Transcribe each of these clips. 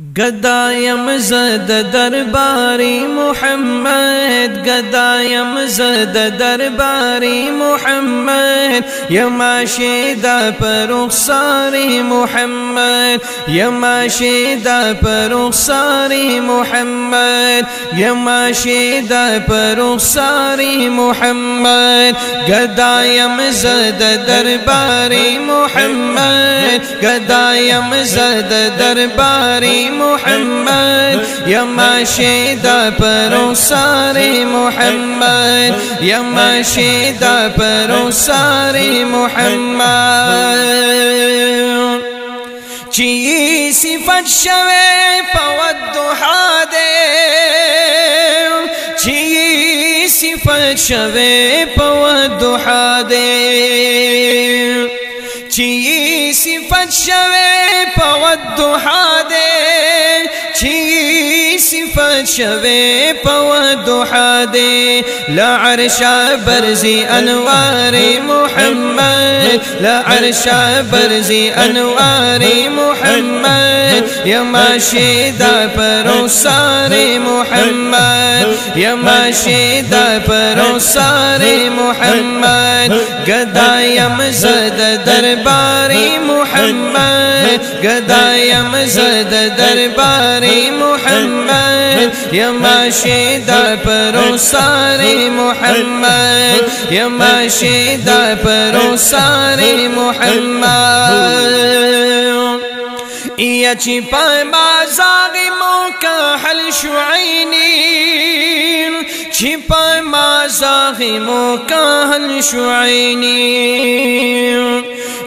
गदायम ज़द दरबारी मुहम्मद, गदायम ज़द दरबारी मुहम्मद, यमाशिदा पर रुखसारी मुहम्मद, यमाशिदा पर रुखसारी मुहम्मद, यमाशिदा पर रुखसारी मुहम्मद। गदायम ज़द दरबारी मुहम्मद, गदायम ज़द दरबारी मुहम्मद, यमाशिदा पर रुखसारी मुहम्मद, यमाशिदा पर रुखसारी मुहम्मद। ची सिफत शवे पवद्दुहा दे, ची सिफत शवे पवद्दुहा दे, ची सिफत शवे पवद्दुहा दे, ची सिफत शवे पवद्दुहा दे। लअर्शा बरज़ी अनवारी मुहम्मद, लअर्शा बरज़ी अनवारी मुहम्मद, यमाशिदा पर रुखसारी मुहम्मद, यमाशिदा पर रुखसारी मुहम्मद। गदायम ज़द दरबारी मुहम्मद, गदायम ज़द दरबारी मुहम्मद, यमाशिदा पर रुखसारी मुहम्मद, यमाशिदा पर रुखसारी मुहम्मद। या छिपाए माज़ालिमों का हल शुआइनी, छिपाए माज़ालिमों का हल शुआइनी,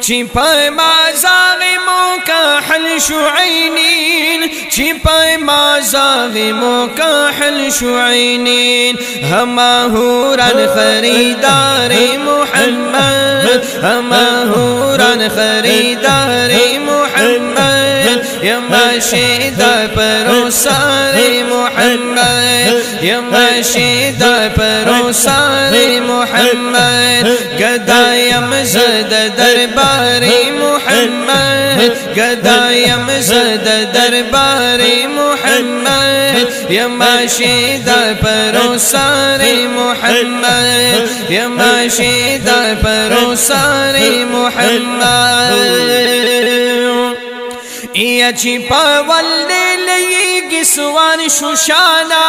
छिपाए माज़ालिमों का हल शुआइनी, छिपाए माज़ालिमों का हल शुआइनी। हमाहूरन खरीदारे मुहम्मद, हमाहूरन खरीदारे मुहम्मद, यमाशिदा पर रुखसारी मुहम्मद, यमाशिदा पर रुखसारी मुहम्मद। गदायम ज़द दरबारी मुहम्मद, गदायम ज़द दरबारी मुहम्मद, यमाशिदा पर रुखसारी मुहम्मद, यमाशिदा पर रुखसारी मुहम्मद। या छिपा वल्ले लई गिसवान शुशाना,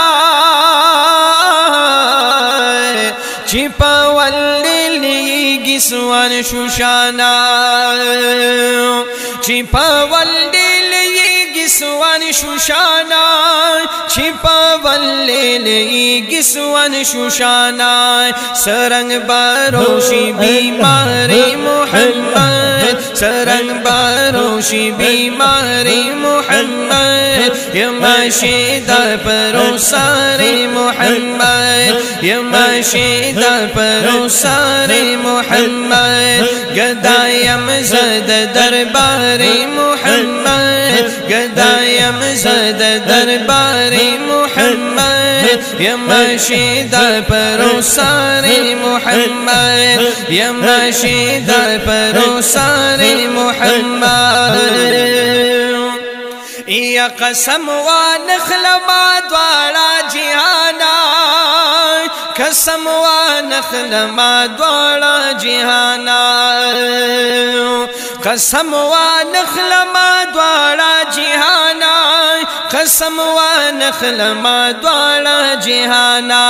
छिपा वल्ले लई गिसवान शुशाना, छिपा वल्ले लई गिसवान शुशाना, छिपा वल्ले लई गिसवान शुशाना। सरंग बारोशी बीमारी मुहम्मद, सरंग बारोशी बीमारी मुहम्मद, यमाशिदा पर रुखसारी मुहम्मद, यमाशिदा पर रुखसारी मुहम्मद। गदायम ज़द दरबारी मुहम्मद, गदायम ज़द दरबारी मुहम्मद, यमाशिदा पर रुखसारी मुहम्मद, यमाशिदा पर रुखसारी मुहम्मद। या कसम व नखलमा द्वारा जिहाना, कसम व नखलमा द्वारा जिहाना, कसम व नखलमा द्वारा जिहाना, कसम व नखलमा द्वारा जिहाना।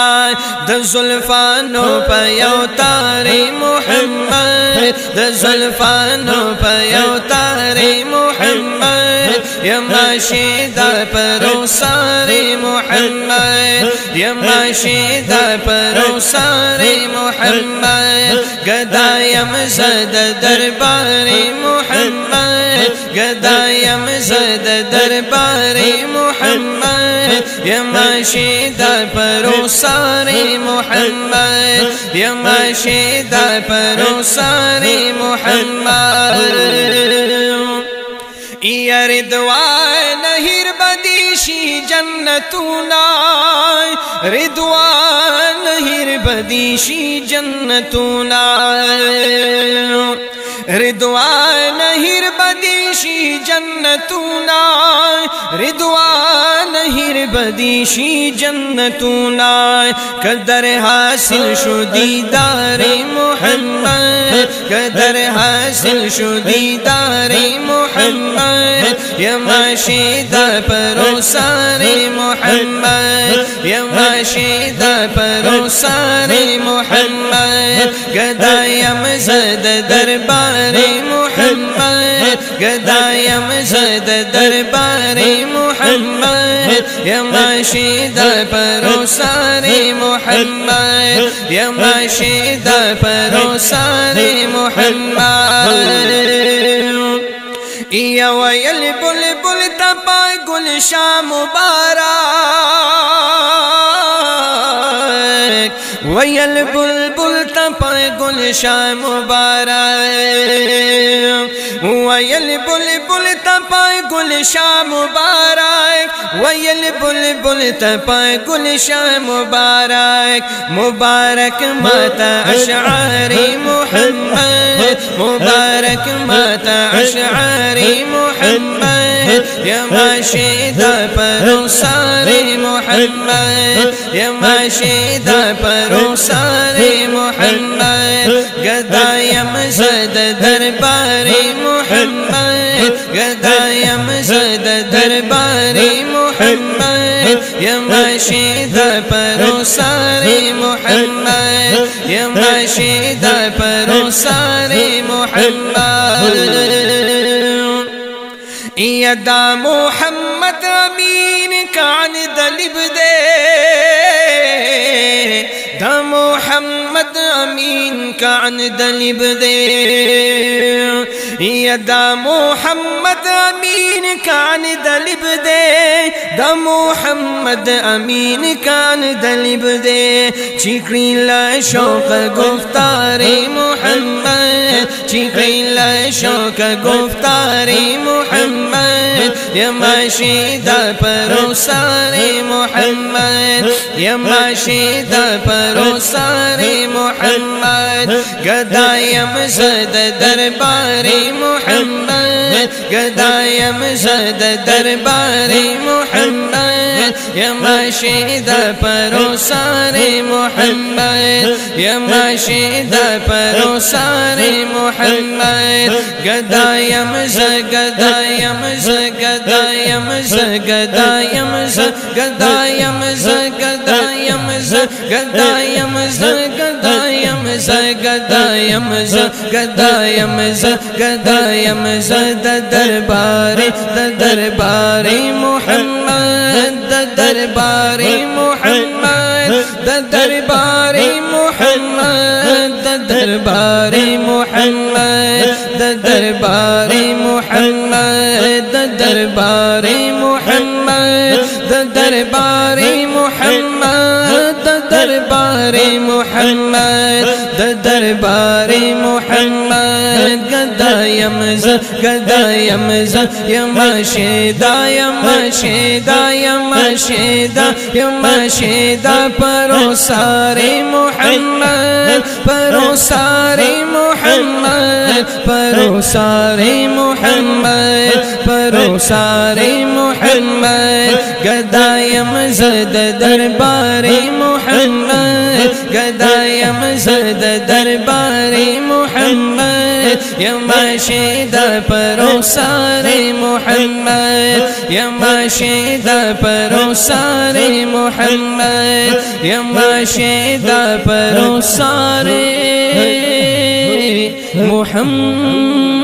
द जुल्फानो पे अवतारे मुहम्मद, द जुल्फानो पे अवतारे मुहम्मद, यमाशिदा पर रुखसारी मुहम्मद, यमाशिदा पर रुखसारी मुहम्मद। गदायम ज़द दरबारी मुहम्मद, गदायम ज़द दरबारी मुहम्मद, यमाशिदा पर रुखसारी मुहम्मद, यमाशिदा पर रुखसारी मुहम्मद। या रिदवान हिर बदीशी जन्नतूना, रिदवान हिर बदीशी जन्नतूना, रिदवान हिर बदीशी जन्नतूना रिदवान हिर बदीशी जन्नतूना कदर हासिल शुदीदारे मोहम्मद कदर हासिल शुदीदारे मोहम्मद यमाशिदा परोसारे मोहम्मद यमाशिदा परोसारे मोहम्मद गदायम ज़द दरबारे मोहम्मद गदायम ज़द दरबारे मोहम्मद यमाशिदा परोसारे मोहम्मद यमाशिदा परोसारे मोहम्मद या वयल बुलबुल तपा गुलशान मुबारक वयल बुलबुल तपा गुलशान मुबारक वयल बुलबुल तपा गुलशान मुबारक वयल बुलबुल तपा गुलशान मुबारक मुबारक माता अशआरी मोहम्मद मुबारक माता अशआरी मोहम्मद यमाशिदा परोसारे मोहम्मद यमाशिदा परोसारे मोहम्मद गदायम ज़द दरबारे मोहम्मद गदायम ज़द दरबारे मोहम्मद यमाशिदा परोसारे मोहम्मद यमाशिदा परोसारे मोहम्मद यदा मोहम्मद अमीन कान दलिब दे दा मोहम्मद अमीन कान दलिब दे यदा मोहम्मद अमीन कान दलिब दे दा मोहम्मद अमीन कान दलिब दे चिकरीला शौक गुफ्तारे मोहम्मद चिकरीला शौक गुफ्तारे मोहम्मद यमाशिदा परोसारे मोहम्मद यमाशिदा परोसारे मोहम्मद गदायम ज़द दरबारे मोहम्मद गदायम ज़द दरबारे मोहम्मद यमाशिदा परोसारे मोहम्मद यमाशिदा परोसारे मोहम्मद गदायम गदायम गदायम गदायम गदायम गदायम गदायम गदायम गदायम गदायम गदायम दरबारे दरबारे मोहम्मद दरबारे मोहम्मद दरबारे मोहम्मद दरबारे मोहम्मद दरबारे मोहम्मद दरबारे मोहम्मद दरबारे मोहम्मद दरबारे मोहम्मद दरबारे मोहम्मद गदायम गदायम यमाशिदा यमाशिदा यमाशिदा यमाशिदा परोसारे मोहम्मद परोसारे मोहम्मद परोसारे मोहम्मद परोसारे मोहम्मद गदायम ज़द दरबारे मोहम्मद गदायम ज़द दरबारे मोहम्मद यमाशिदा परोसारे मोहम्मद यमाशिदा परोसारे मोहम्मद यमाशिदा परोसारे मोहम्मद